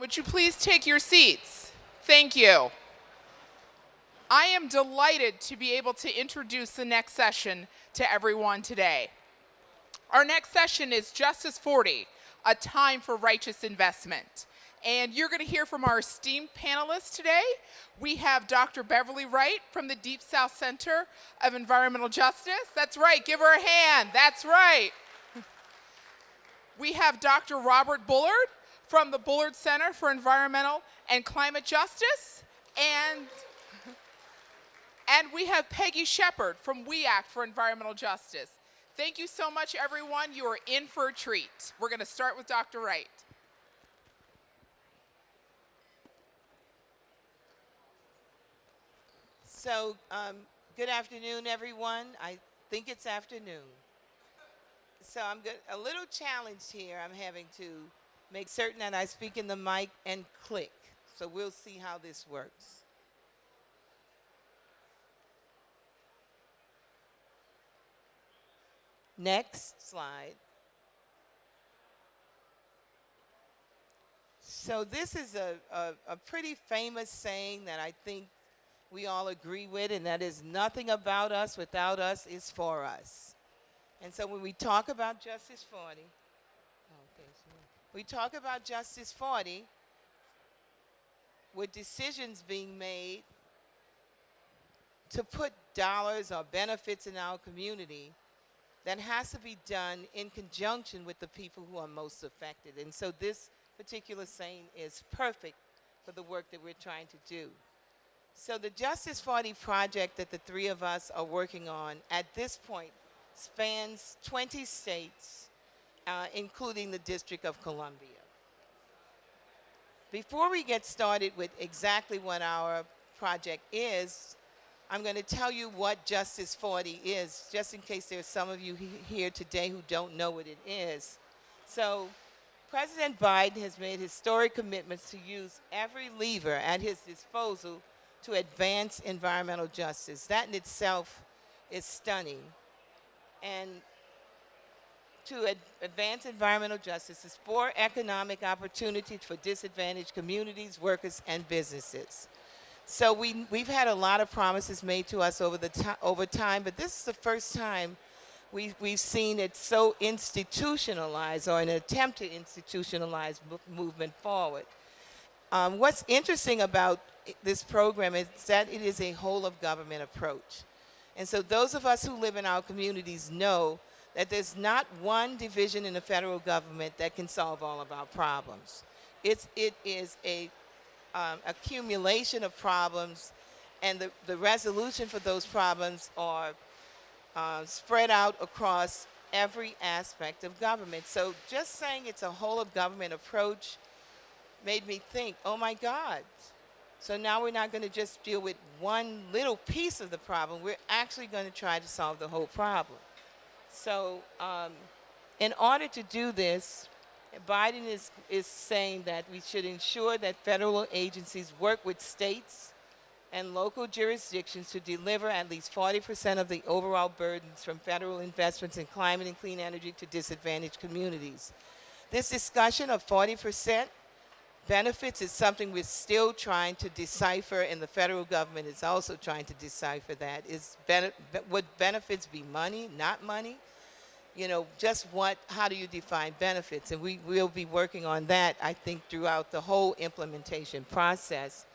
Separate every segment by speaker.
Speaker 1: Would you please take your seats? Thank you. I am delighted to be able to introduce the next session to everyone today. Our next session is Justice40, a time for righteous investment. And you're going to hear from our esteemed panelists today. We have Dr. Beverly Wright from the Deep South Center of Environmental Justice. That's right, give her a hand, that's right. We have Dr. Robert Bullard from the Bullard Center for Environmental and Climate Justice. And we have Peggy Shepard from We Act for Environmental Justice. Thank you so much, everyone. You are in for a treat. We're going to start with Dr. Wright.
Speaker 2: So, good afternoon, everyone. I think it's afternoon. So I'm a little challenged here. I'm having to make certain that I speak in the mic and click. So we'll see how this works. Next slide. So this is a pretty famous saying that I think we all agree with, and that is nothing about us without us is for us. And so when we talk about Justice40, with decisions being made to put dollars or benefits in our community, that has to be done in conjunction with the people who are most affected. And so this particular saying is perfect for the work that we're trying to do. So the Justice40 project that the three of us are working on at this point spans 20 states, including the District of Columbia. Before we get started with exactly what our project is, I'm going to tell you what Justice40 is, just in case there's some of you here today who don't know what it is. So President Biden has made historic commitments to use every lever at his disposal to advance environmental justice. That in itself is stunning. And to advance environmental justice is for economic opportunities for disadvantaged communities, workers, and businesses. So we've had a lot of promises made to us over time, but this is the first time we've seen it so institutionalized, or an attempt to institutionalize movement forward. What's interesting about this program is that it is a whole of government approach. And so those of us who live in our communities know that there's not one division in the federal government that can solve all of our problems. It is a accumulation of problems, and the resolution for those problems are spread out across every aspect of government. So just saying it's a whole of government approach made me think, oh my God, so now we're not going to just deal with one little piece of the problem, we're actually going to try to solve the whole problem. So in order to do this, Biden is saying that we should ensure that federal agencies work with states and local jurisdictions to deliver at least 40% of the overall burdens from federal investments in climate and clean energy to disadvantaged communities. This discussion of 40% benefits is something we're still trying to decipher, and the federal government is also trying to decipher that. Would benefits be money, not money? You know, how do you define benefits? And we'll be working on that, I think, throughout the whole implementation process.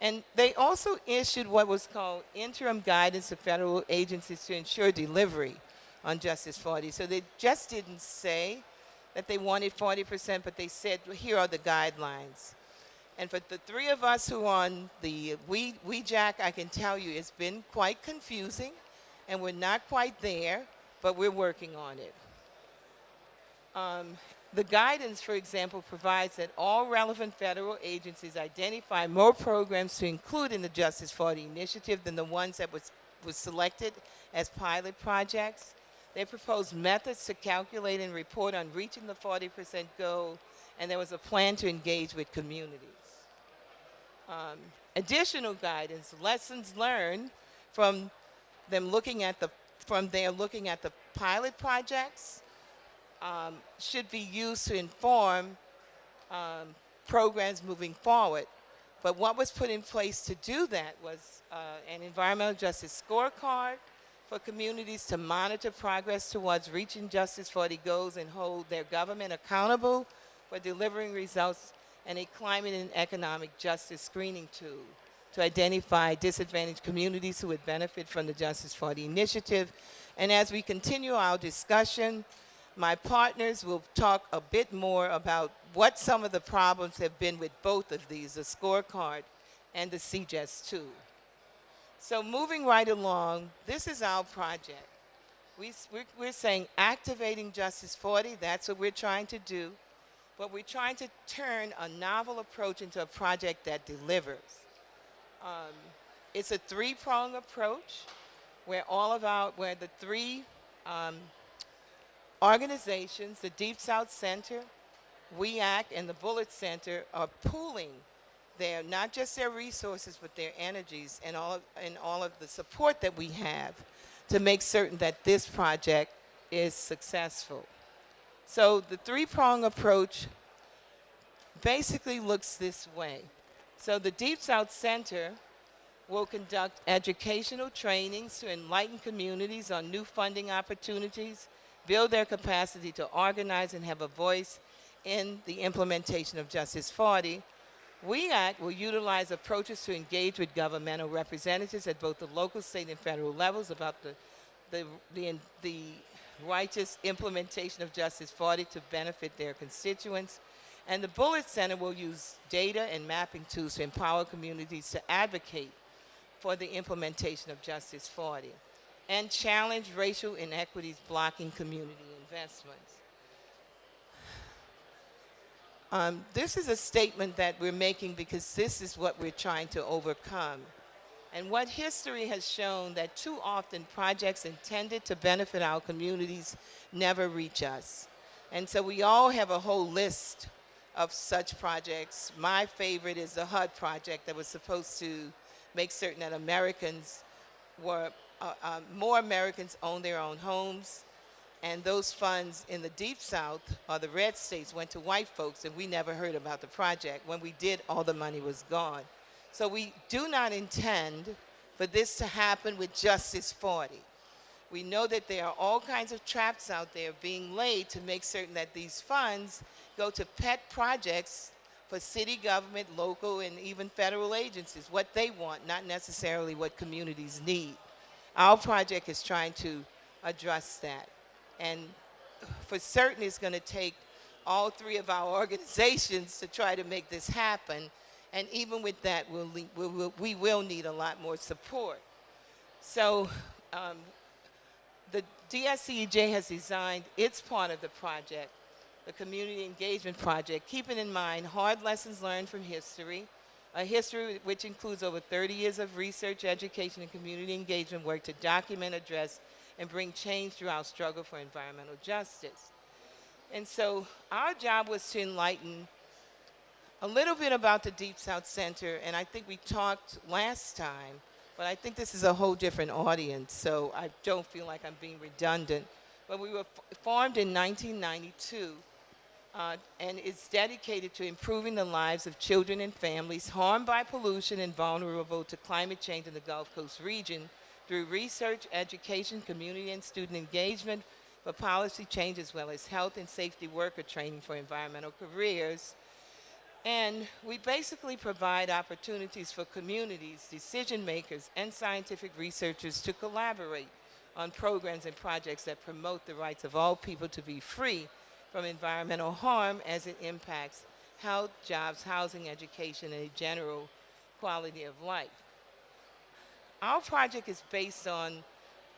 Speaker 2: And they also issued what was called interim guidance to federal agencies to ensure delivery on Justice40. So they just didn't say that they wanted 40%, but they said, well, here are the guidelines. And for the three of us who are on the WEJAC, I can tell you it's been quite confusing, and we're not quite there, but we're working on it. The guidance, for example, provides that all relevant federal agencies identify more programs to include in the Justice40 initiative than the ones that was selected as pilot projects. They proposed methods to calculate and report on reaching the 40% goal, and there was a plan to engage with communities. Additional guidance, lessons learned from their looking at the pilot projects should be used to inform programs moving forward. But what was put in place to do that was an environmental justice scorecard for communities to monitor progress towards reaching Justice 40 goals and hold their government accountable for delivering results, and a climate and economic justice screening tool to identify disadvantaged communities who would benefit from the Justice 40 initiative. And as we continue our discussion, my partners will talk a bit more about what some of the problems have been with both of these, the scorecard and the CJS tool. So moving right along, this is our project. We're saying activating Justice 40, that's what we're trying to do, but we're trying to turn a novel approach into a project that delivers. It's a three-pronged approach where the three organizations, the Deep South Center, We Act, and the Bullard Center are pooling not just their resources, but their energies and all of the support that we have to make certain that this project is successful. So the three-pronged approach basically looks this way. So the Deep South Center will conduct educational trainings to enlighten communities on new funding opportunities, build their capacity to organize and have a voice in the implementation of Justice 40. We Act will utilize approaches to engage with governmental representatives at both the local, state, and federal levels about the righteous implementation of Justice 40 to benefit their constituents. And the Bullard Center will use data and mapping tools to empower communities to advocate for the implementation of Justice 40 and challenge racial inequities blocking community investments. This is a statement that we're making because this is what we're trying to overcome. And what history has shown that too often projects intended to benefit our communities never reach us. And so we all have a whole list of such projects. My favorite is the HUD project that was supposed to make certain that more Americans own their own homes. And those funds in the Deep South, or the red states, went to white folks, and we never heard about the project. When we did, all the money was gone. So we do not intend for this to happen with Justice 40. We know that there are all kinds of traps out there being laid to make certain that these funds go to pet projects for city government, local, and even federal agencies, what they want, not necessarily what communities need. Our project is trying to address that. And for certain, it's going to take all three of our organizations to try to make this happen. And even with that, we will need a lot more support. So the DSCEJ has designed its part of the project, the Community Engagement Project, keeping in mind hard lessons learned from history, a history which includes over 30 years of research, education, and community engagement work to document, address, and bring change through our struggle for environmental justice. And so our job was to enlighten a little bit about the Deep South Center, and I think we talked last time, but I think this is a whole different audience, so I don't feel like I'm being redundant. But we were formed in 1992, and it's dedicated to improving the lives of children and families harmed by pollution and vulnerable to climate change in the Gulf Coast region through research, education, community and student engagement for policy change, as well as health and safety worker training for environmental careers. And we basically provide opportunities for communities, decision makers, and scientific researchers to collaborate on programs and projects that promote the rights of all people to be free from environmental harm as it impacts health, jobs, housing, education, and a general quality of life. Our project is based on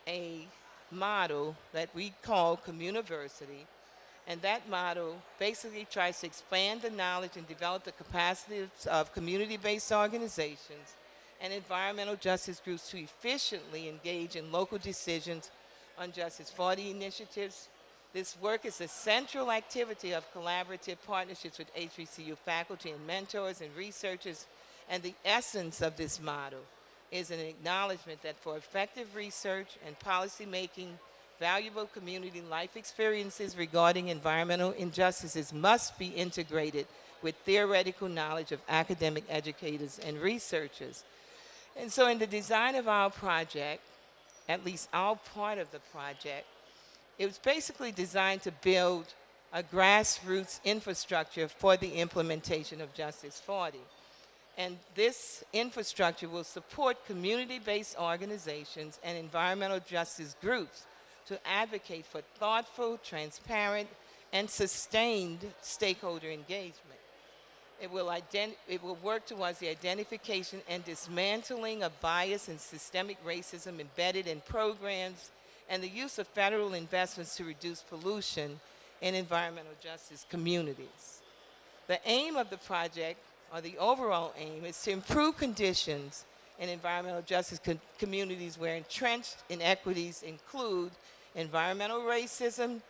Speaker 2: a model that we call Communiversity, and that model basically tries to expand the knowledge and develop the capacities of community-based organizations and environmental justice groups to efficiently engage in local decisions on Justice 40 initiatives. This work is a central activity of collaborative partnerships with HBCU faculty and mentors and researchers, and the essence of this model is an acknowledgement that for effective research and policy making, valuable community life experiences regarding environmental injustices must be integrated with theoretical knowledge of academic educators and researchers. And so in the design of our project, at least our part of the project, it was basically designed to build a grassroots infrastructure for the implementation of Justice 40. And this infrastructure will support community-based organizations and environmental justice groups to advocate for thoughtful, transparent, and sustained stakeholder engagement. It will work towards the identification and dismantling of bias and systemic racism embedded in programs and the use of federal investments to reduce pollution in environmental justice communities. The aim of the project, or the overall aim, is to improve conditions in environmental justice communities where entrenched inequities include environmental racism,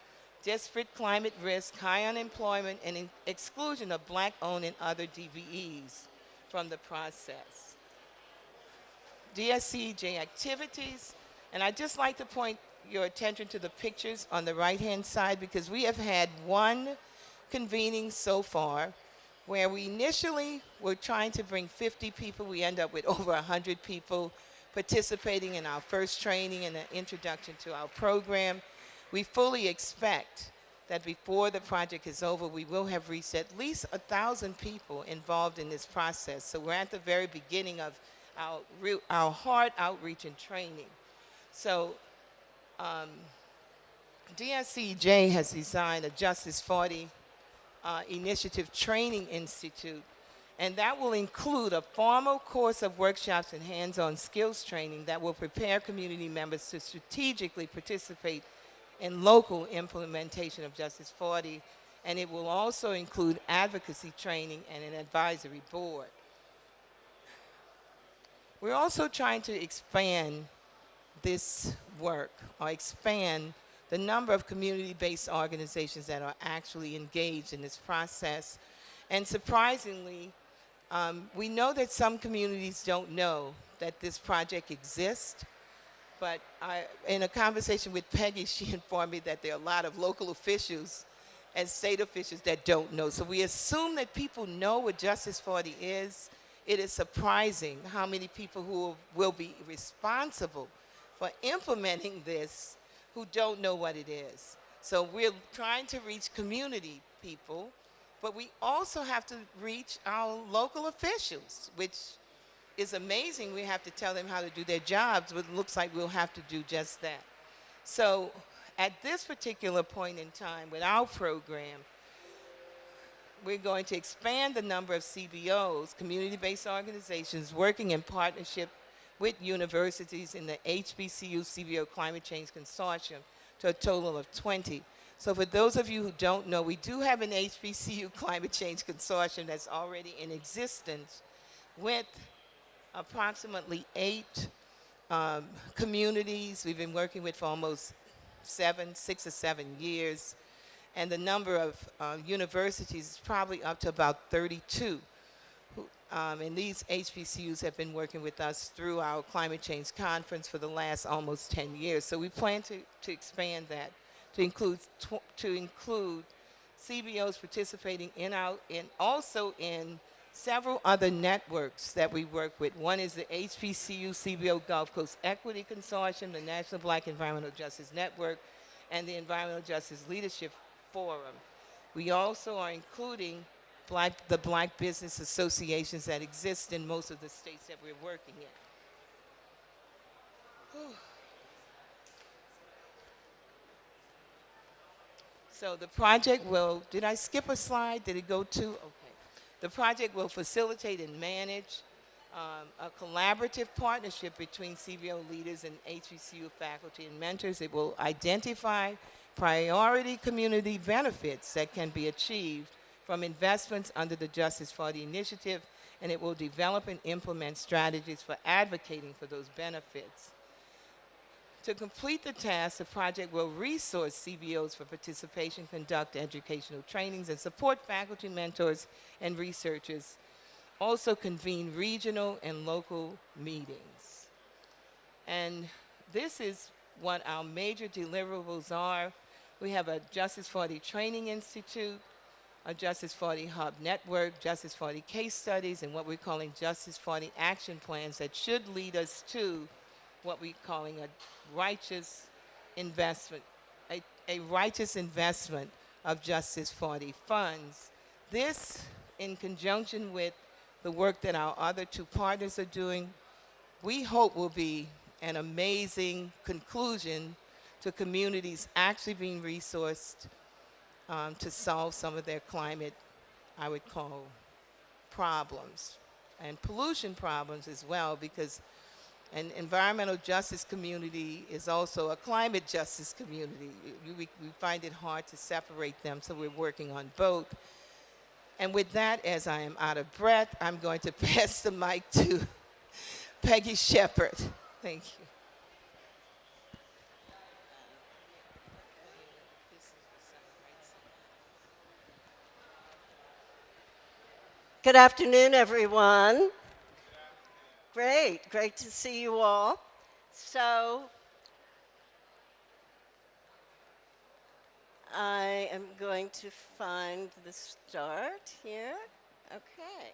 Speaker 2: disparate climate risk, high unemployment, and exclusion of Black-owned and other DVEs from the process. DSCEJ activities, and I'd just like to point your attention to the pictures on the right-hand side because we have had one convening so far where we initially were trying to bring 50 people. We end up with over 100 people participating in our first training and an introduction to our program. We fully expect that before the project is over, we will have reached at least 1,000 people involved in this process. So we're at the very beginning of our hard outreach and training. So DSCEJ has designed a Justice 40 Initiative Training Institute, and that will include a formal course of workshops and hands-on skills training that will prepare community members to strategically participate in local implementation of Justice 40, and it will also include advocacy training and an advisory board. We're also trying to expand this work, or expand the number of community-based organizations that are actually engaged in this process. And surprisingly, we know that some communities don't know that this project exists, but in a conversation with Peggy, she informed me that there are a lot of local officials and state officials that don't know. So we assume that people know what Justice 40 is. It is surprising how many people who will be responsible for implementing this who don't know what it is. So we're trying to reach community people, but we also have to reach our local officials, which is amazing. We have to tell them how to do their jobs, but it looks like we'll have to do just that. So at this particular point in time with our program, we're going to expand the number of CBOs, community-based organizations, working in partnership with universities in the HBCU CBO Climate Change Consortium to a total of 20. So for those of you who don't know, we do have an HBCU Climate Change Consortium that's already in existence with approximately 8 communities we've been working with for almost 6 or 7 years. And the number of universities is probably up to about 32. And these HBCUs have been working with us through our climate change conference for the last almost 10 years. So we plan to expand that to include CBOs participating also in several other networks that we work with. One is the HBCU CBO Gulf Coast Equity Consortium, the National Black Environmental Justice Network, and the Environmental Justice Leadership Forum. We also are including the Black business associations that exist in most of the states that we're working in. Whew. So the project will, did I skip a slide? Did it go to? Okay. The project will facilitate and manage a collaborative partnership between CBO leaders and HBCU faculty and mentors. It will identify priority community benefits that can be achieved from investments under the Justice 40 Initiative, and it will develop and implement strategies for advocating for those benefits. To complete the task, the project will resource CBOs for participation, conduct educational trainings, and support faculty, mentors, and researchers. Also convene regional and local meetings. And this is what our major deliverables are. We have a Justice 40 Training Institute, a Justice 40 Hub network, Justice 40 case studies, and what we're calling Justice 40 action plans that should lead us to what we're calling a righteous investment, a righteous investment of Justice 40 funds. This, in conjunction with the work that our other two partners are doing, we hope will be an amazing conclusion to communities actually being resourced to solve some of their climate, I would call, problems. And pollution problems as well, because an environmental justice community is also a climate justice community. We find it hard to separate them, so we're working on both. And with that, as I am out of breath, I'm going to pass the mic to Peggy Shepard. Thank you.
Speaker 3: Good afternoon, everyone. Great to see you all. So, I am going to find the start here. Okay.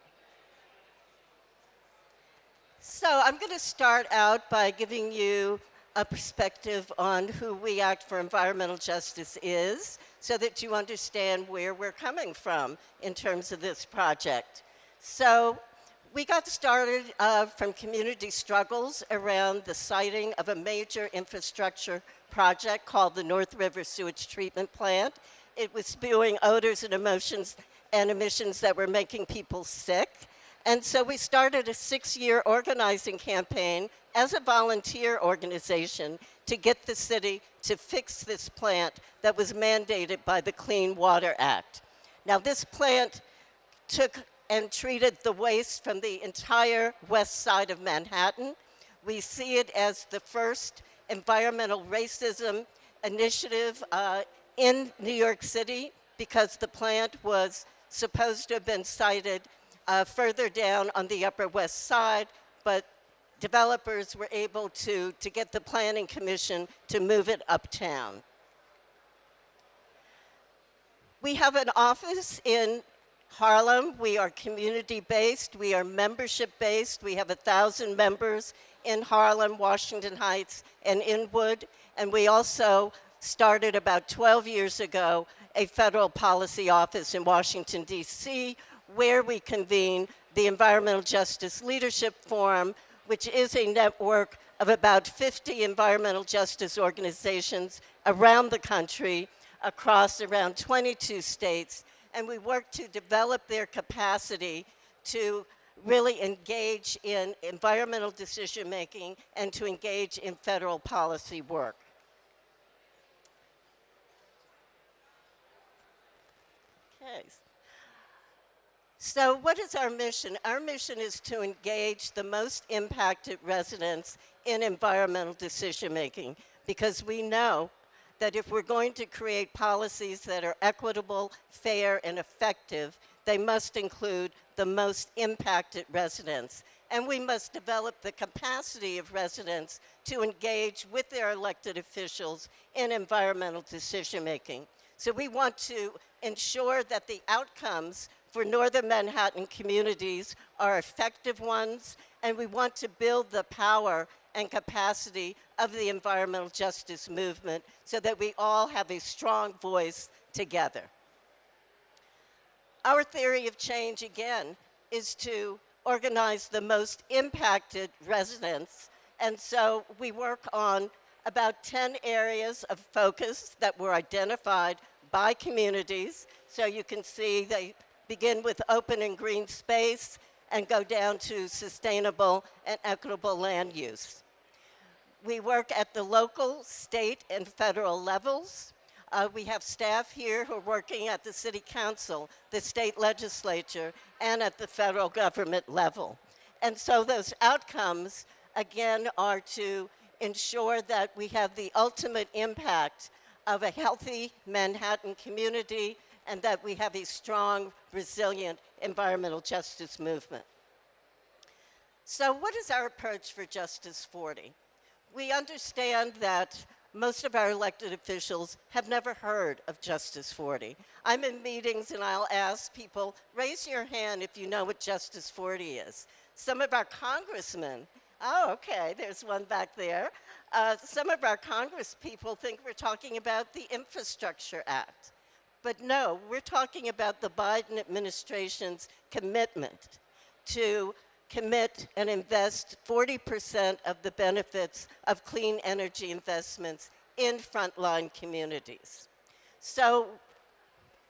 Speaker 3: So, I'm going to start out by giving you a perspective on who We Act for Environmental Justice is, so that you understand where we're coming from in terms of this project. So we got started from community struggles around the siting of a major infrastructure project called the North River Sewage Treatment Plant. It was spewing odors and emissions that were making people sick. And so we started a 6-year organizing campaign as a volunteer organization to get the city to fix this plant that was mandated by the Clean Water Act. Now, this plant took and treated the waste from the entire west side of Manhattan. We see it as the first environmental racism initiative in New York City, because the plant was supposed to have been sited further down on the Upper West Side, but developers were able to get the Planning Commission to move it uptown. We have an office in Harlem. We are community-based. We are membership-based. We have 1,000 members in Harlem, Washington Heights, and Inwood. And we also started about 12 years ago a federal policy office in Washington, D.C., where we convene the Environmental Justice Leadership Forum, which is a network of about 50 environmental justice organizations around the country, across around 22 states, and we work to develop their capacity to really engage in environmental decision-making and to engage in federal policy work. Okay. So what is our mission? Our mission is to engage the most impacted residents in environmental decision-making, because we know that if we're going to create policies that are equitable, fair, and effective, they must include the most impacted residents. And we must develop the capacity of residents to engage with their elected officials in environmental decision-making. So we want to ensure that the outcomes for Northern Manhattan communities are effective ones, and we want to build the power and capacity of the environmental justice movement so that we all have a strong voice together. Our theory of change, again, is to organize the most impacted residents, and so we work on about 10 areas of focus that were identified by communities. So you can see they begin with open and green space and go down to sustainable and equitable land use. We work at the local, state, and federal levels. We have staff here who are working at the city council, the state legislature, and at the federal government level. And so those outcomes, again, are to ensure that we have the ultimate impact of a healthy Manhattan community and that we have a strong, resilient environmental justice movement. So what is our approach for Justice 40? We understand that most of our elected officials have never heard of Justice 40. I'm in meetings and I'll ask people, raise your hand if you know what Justice 40 is. Some of our congressmen, oh, okay, there's one back there. Some of our Congress people think we're talking about the Infrastructure Act. But no, we're talking about the Biden administration's commitment to commit and invest 40% of the benefits of clean energy investments in frontline communities. So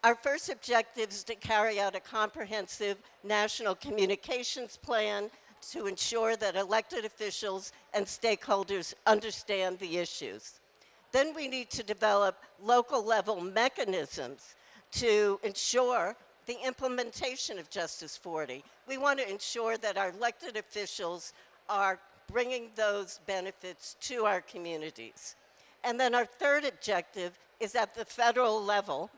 Speaker 3: our first objective is to carry out a comprehensive national communications plan to ensure that elected officials and stakeholders understand the issues. Then we need to develop local level mechanisms to ensure the implementation of Justice 40. We want to ensure that our elected officials are bringing those benefits to our communities. And then our third objective is at the federal level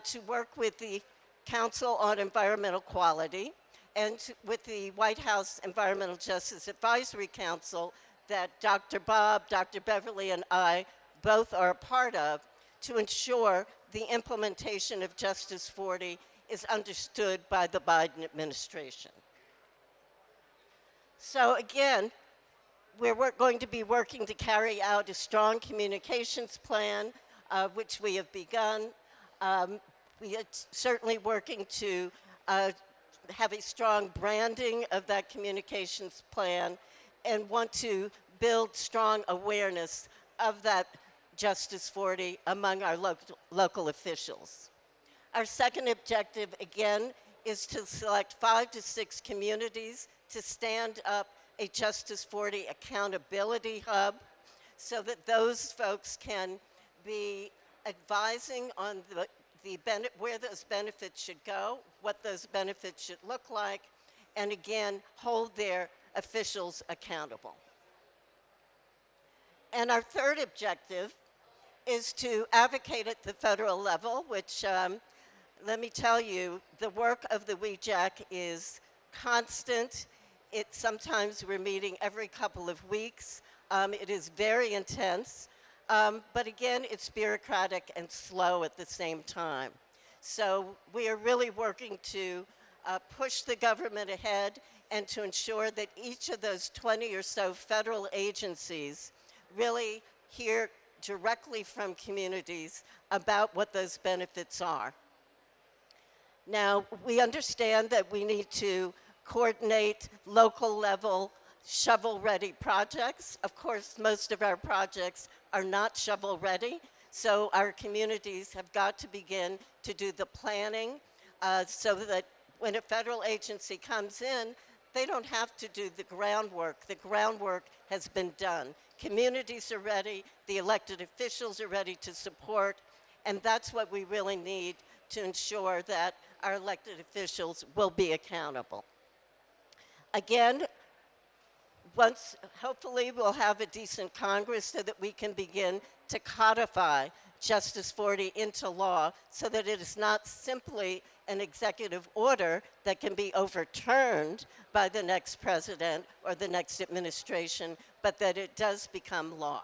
Speaker 3: to work with the Council on Environmental Quality and with the White House Environmental Justice Advisory Council that Dr. Bob, Dr. Beverly, and I both are a part of to ensure the implementation of Justice 40 is understood by the Biden administration. So again, we're going to be working to carry out a strong communications plan, which we have begun. We are certainly working to have a strong branding of that communications plan and want to build strong awareness of that Justice 40 among our local officials. Our second objective, again, is to select 5 to 6 communities to stand up a Justice 40 accountability hub so that those folks can be advising on where those benefits should go, what those benefits should look like, and again, hold their officials accountable. And our third objective is to advocate at the federal level, which, let me tell you, the work of the WEJAC is constant. Sometimes we're meeting every couple of weeks. It is very intense. But again, it's bureaucratic and slow at the same time. So we are really working to push the government ahead and to ensure that each of those 20 or so federal agencies really hear directly from communities about what those benefits are. Now, we understand that we need to coordinate local level shovel-ready projects. Of course, most of our projects are not shovel-ready, so our communities have got to begin to do the planning so that when a federal agency comes in, they don't have to do the groundwork. The groundwork has been done. Communities are ready, the elected officials are ready to support, and that's what we really need to ensure that our elected officials will be accountable. Again, hopefully we'll have a decent Congress so that we can begin to codify Justice 40 into law so that it is not simply an executive order that can be overturned by the next president or the next administration, but that it does become law.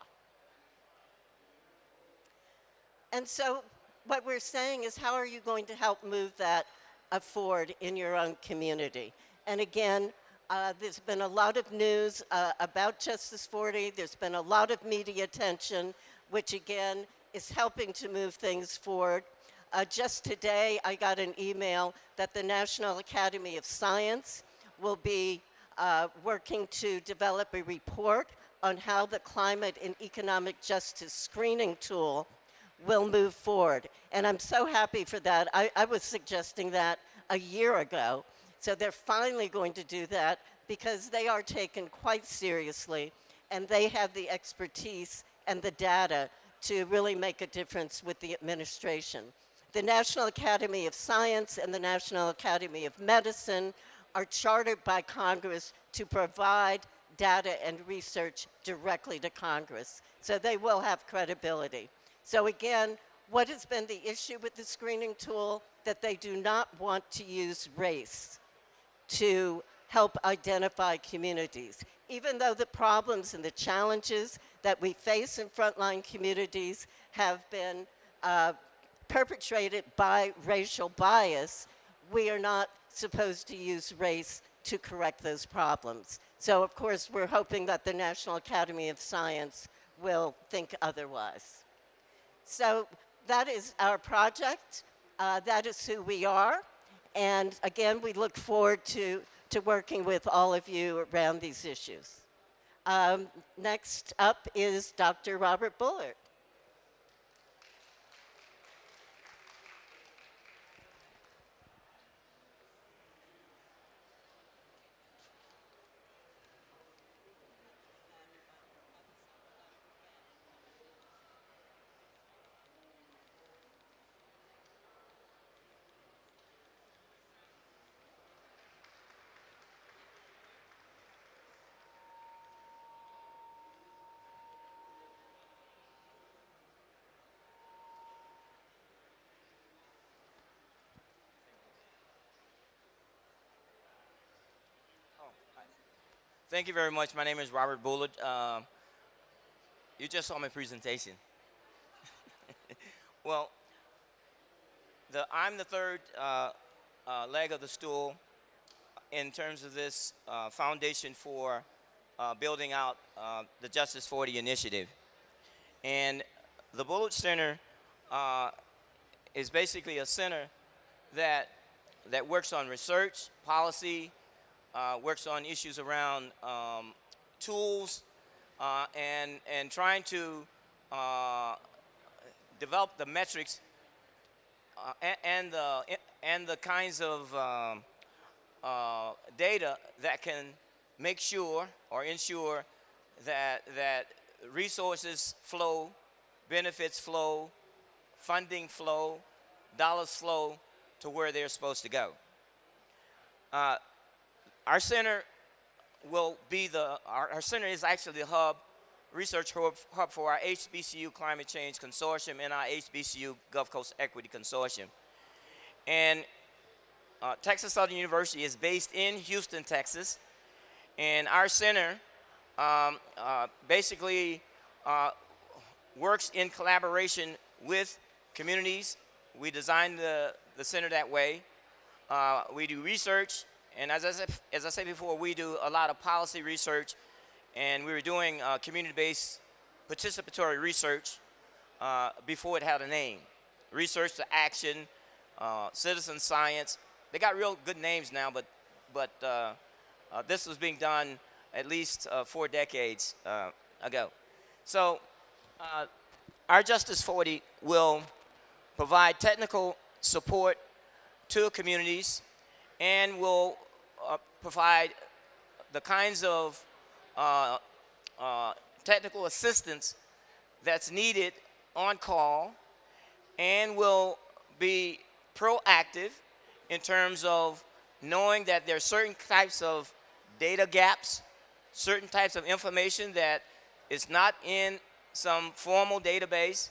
Speaker 3: And so what we're saying is, how are you going to help move that forward in your own community? And again, there's been a lot of news about Justice 40. There's been a lot of media attention, which again is helping to move things forward. Just today, I got an email that the National Academy of Science will be working to develop a report on how the climate and economic justice screening tool will move forward. And I'm so happy for that. I was suggesting that a year ago. So they're finally going to do that because they are taken quite seriously and they have the expertise and the data to really make a difference with the administration. The National Academy of Science and the National Academy of Medicine are chartered by Congress to provide data and research directly to Congress. So they will have credibility. So again, what has been the issue with the screening tool? That they do not want to use race to help identify communities. Even though the problems and the challenges that we face in frontline communities have been perpetrated by racial bias, we are not supposed to use race to correct those problems. So, of course, we're hoping that the National Academy of Science will think otherwise. So that is our project. That is who we are. And again, we look forward to working with all of you around these issues. Next up is Dr. Robert Bullard.
Speaker 4: Thank you very much. My name is Robert Bullard. You just saw my presentation. Well, I'm the third leg of the stool in terms of this foundation for building out the Justice 40 initiative. And the Bullard Center is basically a center that works on research, policy, works on issues around tools and trying to develop the metrics and the kinds of data that can make sure or ensure that resources flow, benefits flow, funding flow, dollars flow to where they're supposed to go. Our center will be our center is actually the hub, research hub for our HBCU Climate Change Consortium and our HBCU Gulf Coast Equity Consortium. And Texas Southern University is based in Houston, Texas. And our center basically works in collaboration with communities. We designed the center that way. We do research. And as I said before, we do a lot of policy research, and we were doing community-based participatory research before it had a name. Research to action, citizen science. They got real good names now, but this was being done at least 4 decades ago. So our Justice 40 will provide technical support to communities and will provide the kinds of technical assistance that's needed on call, and will be proactive in terms of knowing that there are certain types of data gaps, certain types of information that is not in some formal database,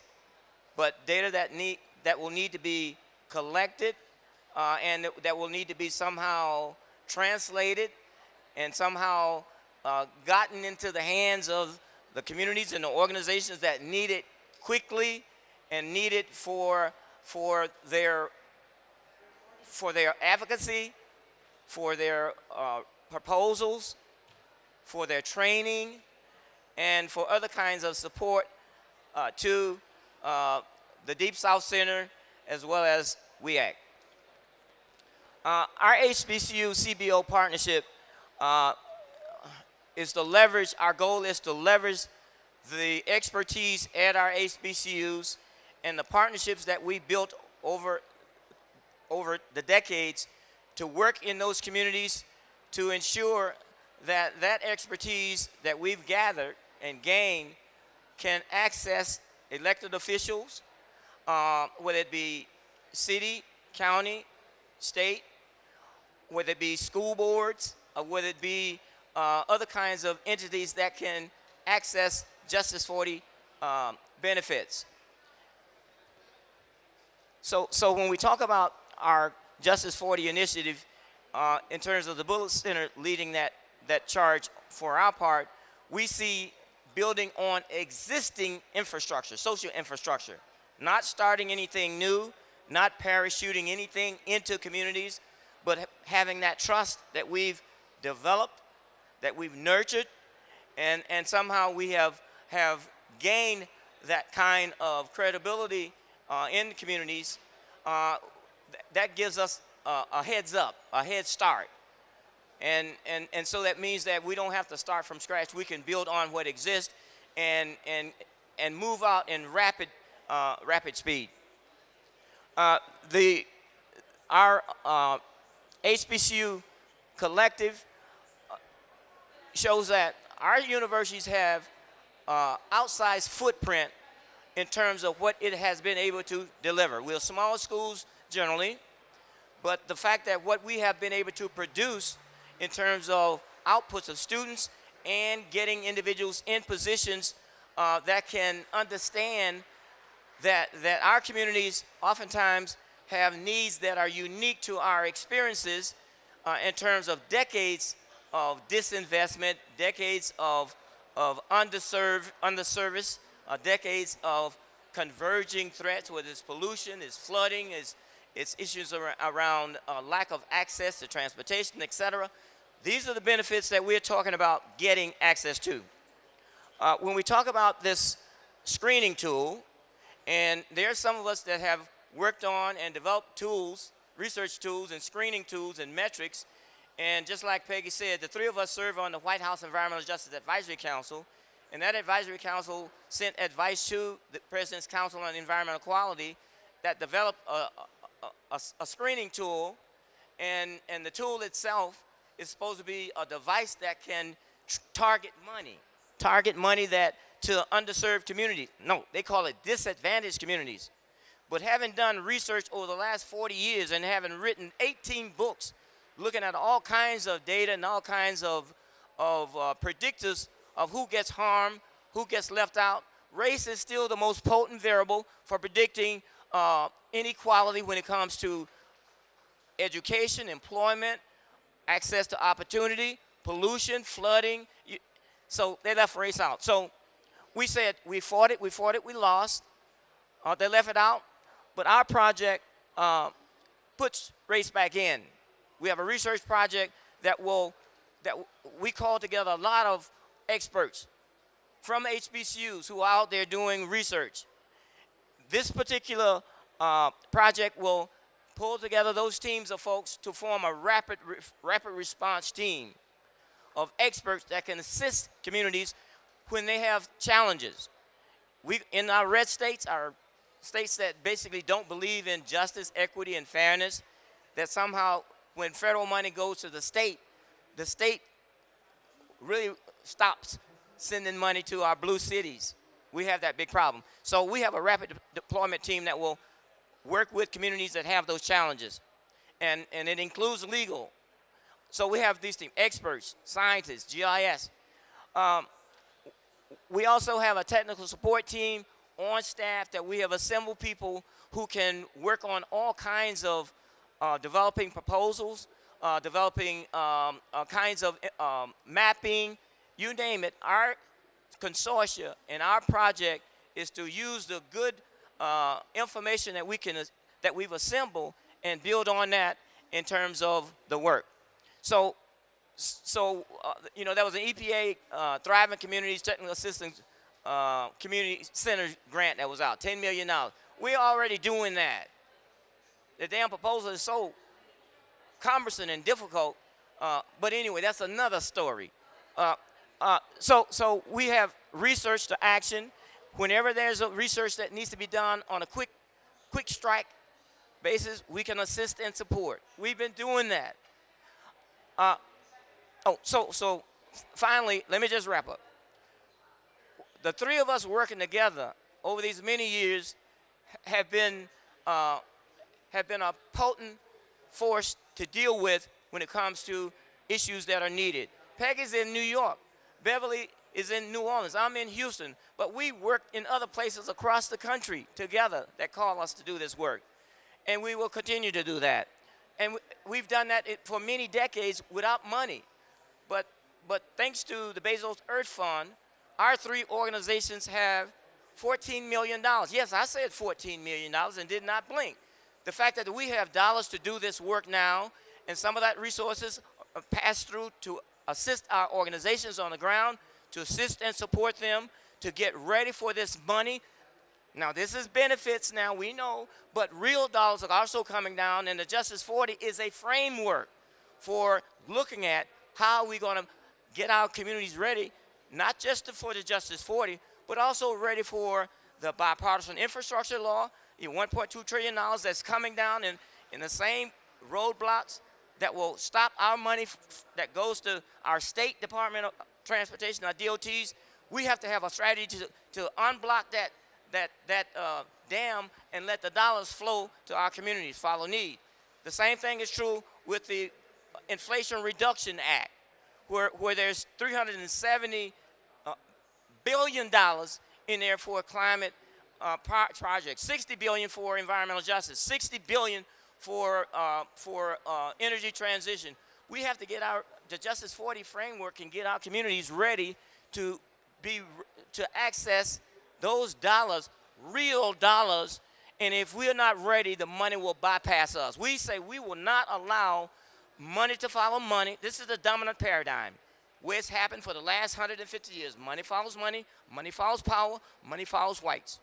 Speaker 4: but data that will need to be collected and that will need to be somehow translated and somehow gotten into the hands of the communities and the organizations that need it quickly and need it for their advocacy, for their proposals, for their training, and for other kinds of support to the Deep South Center as well as WEAC. Our HBCU CBO partnership is to leverage, our goal is to leverage the expertise at our HBCUs and the partnerships that we built over the decades to work in those communities to ensure that that expertise that we've gathered and gained can access elected officials, whether it be city, county, state, whether it be school boards, or whether it be other kinds of entities that can access Justice 40 benefits. So when we talk about our Justice 40 initiative, in terms of the Bullard Center leading that charge for our part, we see building on existing infrastructure, social infrastructure, not starting anything new, not parachuting anything into communities, but having that trust that we've developed, that we've nurtured, and somehow we have gained that kind of credibility in the communities. That gives us a heads up, a head start. And so that means that we don't have to start from scratch. We can build on what exists and move out in rapid speed. Our HBCU collective shows that our universities have outsized footprint in terms of what it has been able to deliver. We're small schools generally, but the fact that what we have been able to produce in terms of outputs of students and getting individuals in positions that can understand that our communities oftentimes have needs that are unique to our experiences in terms of decades of disinvestment, decades of underservice, decades of converging threats, whether it's pollution, it's flooding, it's issues around lack of access to transportation, et cetera. These are the benefits that we're talking about getting access to. When we talk about this screening tool, and there are some of us that have worked on and developed tools, research tools and screening tools and metrics, and just like Peggy said, the three of us serve on the White House Environmental Justice Advisory Council, and that advisory council sent advice to the President's Council on Environmental Quality that developed a screening tool, and the tool itself is supposed to be a device that can target money that to underserved communities. No, they call it disadvantaged communities. But having done research over the last 40 years and having written 18 books looking at all kinds of data and all kinds of predictors of who gets harmed, who gets left out, race is still the most potent variable for predicting inequality when it comes to education, employment, access to opportunity, pollution, flooding. So they left race out. So we said we fought it, we lost. They left it out, but our project puts race back in. We have a research project that we call together a lot of experts from HBCUs who are out there doing research. This particular project will pull together those teams of folks to form a rapid response team of experts that can assist communities when they have challenges. In our red states, our states that basically don't believe in justice, equity, and fairness, that somehow when federal money goes to the state really stops sending money to our blue cities. We have that big problem. So we have a rapid deployment team that will work with communities that have those challenges. And it includes legal. So we have these teams, experts, scientists, GIS. We also have a technical support team on staff that we have assembled people who can work on all kinds of developing proposals, developing kinds of mapping, you name it. Our consortia and our project is to use the good information that we've assembled and build on that in terms of the work. So there was an EPA Thriving Communities Technical Assistance Community Center grant that was out, $10 million. We're already doing that. The damn proposal is so cumbersome and difficult, but anyway, that's another story. So we have research to action. Whenever there's a research that needs to be done on a quick strike basis, we can assist and support. We've been doing that. So finally, let me just wrap up. The three of us working together over these many years have been a potent force to deal with when it comes to issues that are needed. Peggy's in New York. Beverly is in New Orleans. I'm in Houston. But we work in other places across the country together that call us to do this work. And we will continue to do that. And we've done that for many decades without money. But thanks to the Bezos Earth Fund, our three organizations have $14 million. Yes, I said $14 million and did not blink. The fact that we have dollars to do this work now, and some of that resources pass through to assist our organizations on the ground, to assist and support them, to get ready for this money. Now, this is benefits now, we know, but real dollars are also coming down, and the Justice 40 is a framework for looking at how we're going to get our communities ready, not just for the Justice 40, but also ready for the bipartisan infrastructure law, the $1.2 trillion that's coming down in the same roadblocks that will stop our money that goes to our state Department of Transportation, our DOTs. We have to have a strategy to unblock that dam and let the dollars flow to our communities, follow need. The same thing is true with the Inflation Reduction Act, where there's $370 billion in there for climate projects, $60 billion for environmental justice, $60 billion for energy transition. We have to get the Justice 40 framework and get our communities ready to access those dollars, real dollars, and if we're not ready, the money will bypass us. We say we will not allow money to follow money. This is the dominant paradigm, where it's happened for the last 150 years. Money follows money follows power, money follows whites.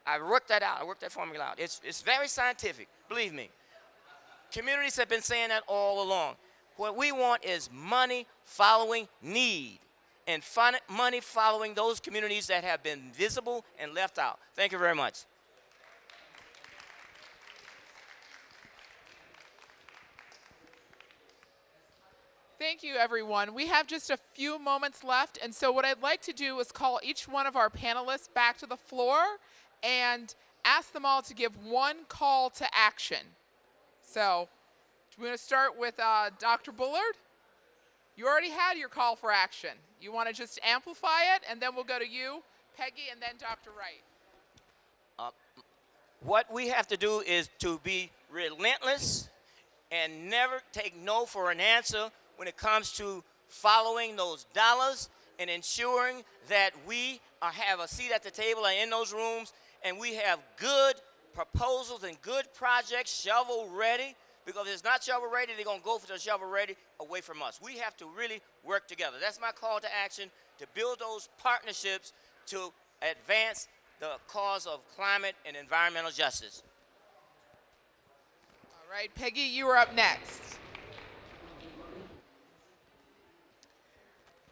Speaker 4: I worked that out, I worked that formula out. It's very scientific, believe me. Communities have been saying that all along. What we want is money following need, and money following those communities that have been visible and left out. Thank you very much.
Speaker 1: Thank you, everyone. We have just a few moments left, and so what I'd like to do is call each one of our panelists back to the floor and ask them all to give one call to action. So we're going to start with Dr. Bullard. You already had your call for action. You want to just amplify it, and then we'll go to you, Peggy, and then Dr. Wright.
Speaker 4: What we have to do is to be relentless and never take no for an answer when it comes to following those dollars and ensuring that we have a seat at the table and in those rooms, and we have good proposals and good projects shovel ready, because if it's not shovel ready, they're going to go for the shovel ready away from us. We have to really work together. That's my call to action, to build those partnerships to advance the cause of climate and environmental justice.
Speaker 1: All right, Peggy, you are up next.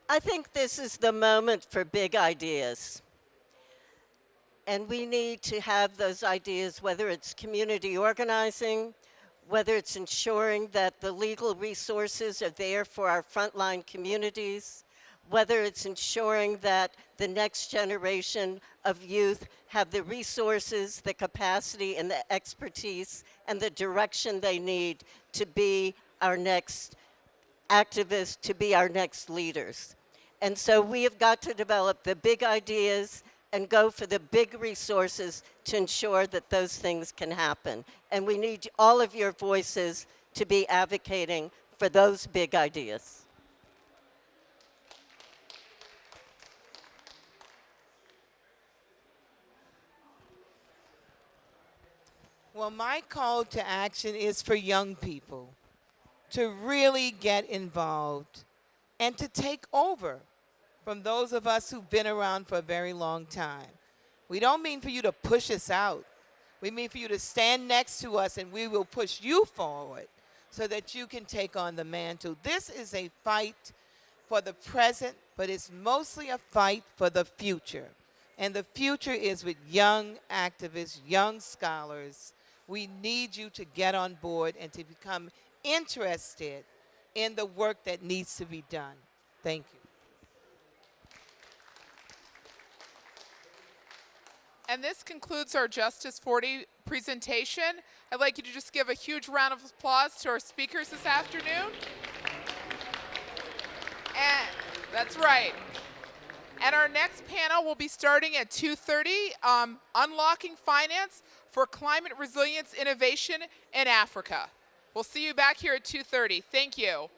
Speaker 3: I think this is the moment for big ideas. And we need to have those ideas, whether it's community organizing, whether it's ensuring that the legal resources are there for our frontline communities, whether it's ensuring that the next generation of youth have the resources, the capacity, and the expertise, and the direction they need to be our next activists, to be our next leaders. And so we have got to develop the big ideas and go for the big resources to ensure that those things can happen. And we need all of your voices to be advocating for those big ideas.
Speaker 2: Well, my call to action is for young people to really get involved and to take over from those of us who've been around for a very long time. We don't mean for you to push us out. We mean for you to stand next to us, and we will push you forward so that you can take on the mantle. This is a fight for the present, but it's mostly a fight for the future. And the future is with young activists, young scholars. We need you to get on board and to become interested in the work that needs to be done. Thank you.
Speaker 1: And this concludes our Justice 40 presentation. I'd like you to just give a huge round of applause to our speakers this afternoon. And that's right. And our next panel will be starting at 2:30, Unlocking Finance for Climate Resilience Innovation in Africa. We'll see you back here at 2:30. Thank you.